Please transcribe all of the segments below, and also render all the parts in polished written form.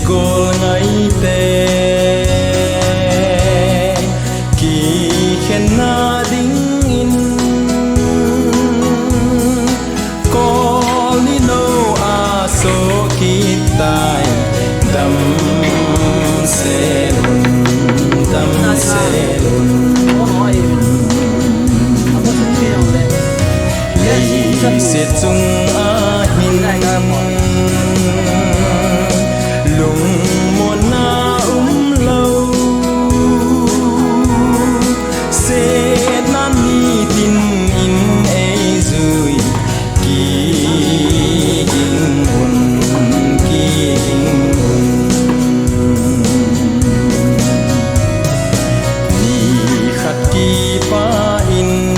cô ngày tê kỳ khen na đinh in có lý nô a số kỳ tài đâm xe lùn lấy sẽ chung a hin lùng một na lâu sẽ nan ni tin in ấy rồi kỳ hình hồn ni khát kỳ pa in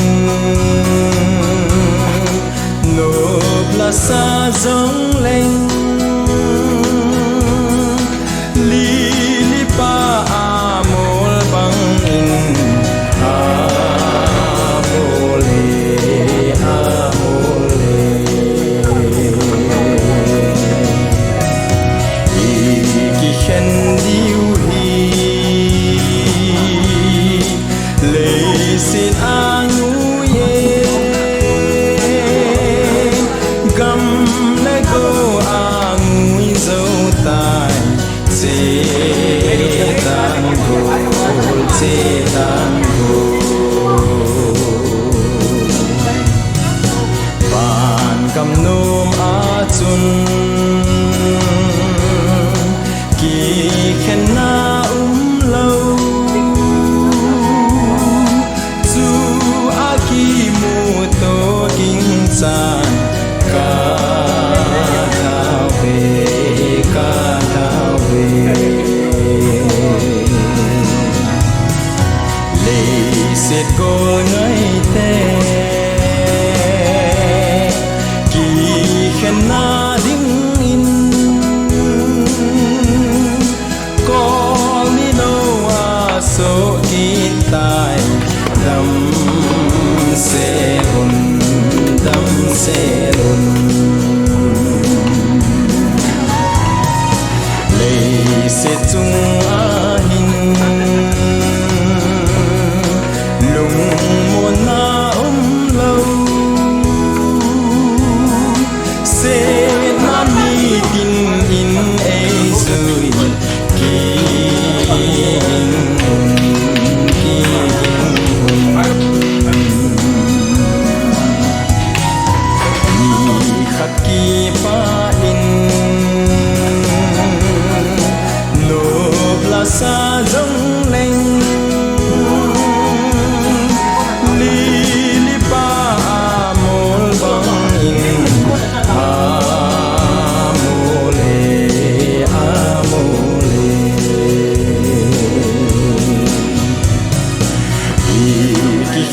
nộp là xa giống lên li pa amol bang in amole ki khen diu hi lấy xin angu ye gam le go angu dâu tai chế tango bàn cầm nôm a chun kỳ khen na lâu chu a kỳ mu to kinh san ca thao về sẽ cô ngày tê kỳ khen na đinh in có lý nô a số kỳ tài đâm xe lùn lấy sẽ chung a hin lùng một na lâu sẽ nan ni tin in ấy rồi kỳ hình hồn ni khát kỳ pa in nộp là xa giống lên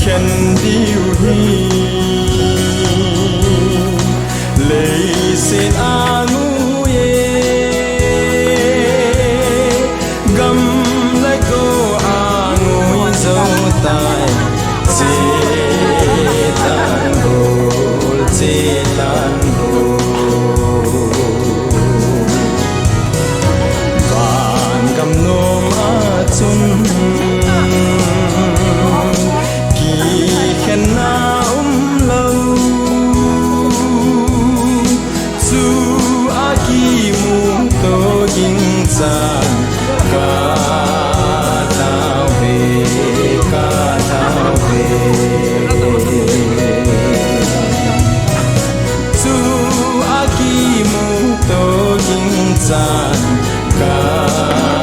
khen diu hi lấy xin angu ye gam lấy go angu dâu tai chế tango bàn cầm nôm a chun khen na lâu chu a kỳ mu to kinh san ca thao về chu a kỳ mu to kinh san ca